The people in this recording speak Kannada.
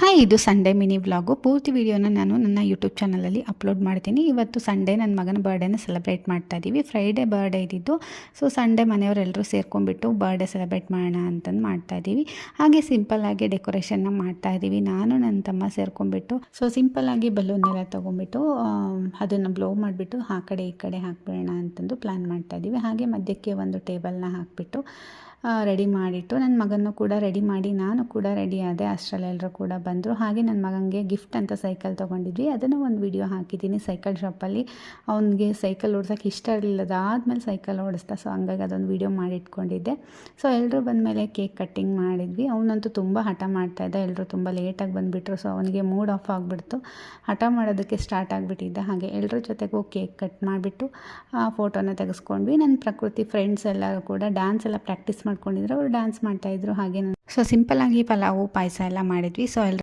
ಹಾಯ್, ಇದು ಸಂಡೇ ಮಿನಿ ವ್ಲಾಗು. ಪೂರ್ತಿ ವಿಡಿಯೋನ ನಾನು ನನ್ನ ಯೂಟ್ಯೂಬ್ ಚಾನಲಲ್ಲಿ ಅಪ್ಲೋಡ್ ಮಾಡ್ತೀನಿ. ಇವತ್ತು ಸಂಡೇ ನನ್ನ ಮಗನ ಬರ್ಡೇನ ಸೆಲೆಬ್ರೇಟ್ ಮಾಡ್ತಾ ಇದ್ದೀವಿ. ಫ್ರೈಡೇ ಬರ್ಡೇ ಇದ್ದಿದ್ದು. ಸೊ ಸಂಡೇ ಮನೆಯವರೆಲ್ಲರೂ ಸೇರ್ಕೊಂಡ್ಬಿಟ್ಟು ಬರ್ಡೇ ಸೆಲೆಬ್ರೇಟ್ ಮಾಡೋಣ ಅಂತಂದು ಮಾಡ್ತಾ ಇದ್ದೀವಿ. ಹಾಗೆ ಸಿಂಪಲ್ಲಾಗಿ ಡೆಕೋರೇಷನ್ನ ಮಾಡ್ತಾ ಇದ್ದೀವಿ. ನಾನು ನನ್ನ ತಮ್ಮ ಸೇರ್ಕೊಂಡ್ಬಿಟ್ಟು ಸಿಂಪಲ್ಲಾಗಿ ಬಲೂನೆಲ್ಲ ತೊಗೊಂಡ್ಬಿಟ್ಟು ಅದನ್ನು ಬ್ಲೋ ಮಾಡಿಬಿಟ್ಟು ಆ ಕಡೆ ಈ ಕಡೆ ಹಾಕ್ಬಿಡೋಣ ಅಂತಂದು ಪ್ಲ್ಯಾನ್ ಮಾಡ್ತಾ ಇದ್ದೀವಿ. ಹಾಗೆ ಮಧ್ಯಕ್ಕೆ ಒಂದು ಟೇಬಲ್ನ ಹಾಕಿಬಿಟ್ಟು ರೆಡಿ ಮಾಡಿಟ್ಟು ನನ್ನ ಮಗನೂ ಕೂಡ ರೆಡಿ ಮಾಡಿ ನಾನು ಕೂಡ ರೆಡಿ ಆದೆ. ಅಷ್ಟರಲ್ಲಿ ಎಲ್ಲರೂ ಕೂಡ ಬಂದರು. ಹಾಗೆ ನನ್ನ ಮಗನಿಗೆ ಗಿಫ್ಟ್ ಅಂತ ಸೈಕಲ್ ತೊಗೊಂಡಿದ್ವಿ. ಅದನ್ನು ಒಂದು ವಿಡಿಯೋ ಹಾಕಿದ್ದೀನಿ. ಸೈಕಲ್ ಶಾಪಲ್ಲಿ ಅವನಿಗೆ ಸೈಕಲ್ ಓಡ್ಸೋಕ್ಕೆ ಇಷ್ಟ ಇರಲಿಲ್ಲ. ಅದಾದಮೇಲೆ ಸೈಕಲ್ ಓಡಿಸ್ತಾ. ಸೊ ಹಂಗಾಗಿ ಅದೊಂದು ವಿಡಿಯೋ ಮಾಡಿಟ್ಕೊಂಡಿದ್ದೆ. ಸೊ ಎಲ್ಲರೂ ಬಂದಮೇಲೆ ಕೇಕ್ ಕಟ್ಟಿಂಗ್ ಮಾಡಿದ್ವಿ. ಅವನಂತೂ ತುಂಬ ಹಠ ಮಾಡ್ತಾಯಿದ್ದ. ಎಲ್ಲರೂ ತುಂಬ ಲೇಟಾಗಿ ಬಂದುಬಿಟ್ರು. ಸೊ ಅವನಿಗೆ ಮೂಡ್ ಆಫ್ ಆಗಿಬಿಡ್ತು. ಹಠ ಮಾಡೋದಕ್ಕೆ ಸ್ಟಾರ್ಟ್ ಆಗಿಬಿಟ್ಟಿದ್ದ. ಹಾಗೆ ಎಲ್ಲರ ಜೊತೆಗೂ ಕೇಕ್ ಕಟ್ ಮಾಡಿಬಿಟ್ಟು ಫೋಟೋನ ತೆಗೆಸ್ಕೊಂಡ್ವಿ. ನನ್ನ ಪ್ರಕೃತಿ ಫ್ರೆಂಡ್ಸ್ ಎಲ್ಲರೂ ಕೂಡ ಡ್ಯಾನ್ಸ್ ಎಲ್ಲ ಪ್ರಾಕ್ಟೀಸ್ ಮಾಡ್ಕೊಂಡಿದ್ರು. ಅವರು ಡ್ಯಾನ್ಸ್ ಮಾಡ್ತಾಯಿದ್ರು. ಹಾಗೆ ಸಿಂಪಲ್ಲಾಗಿ ಪಲಾವು ಪಾಯಸ ಎಲ್ಲ ಮಾಡಿದ್ವಿ. ಸೊ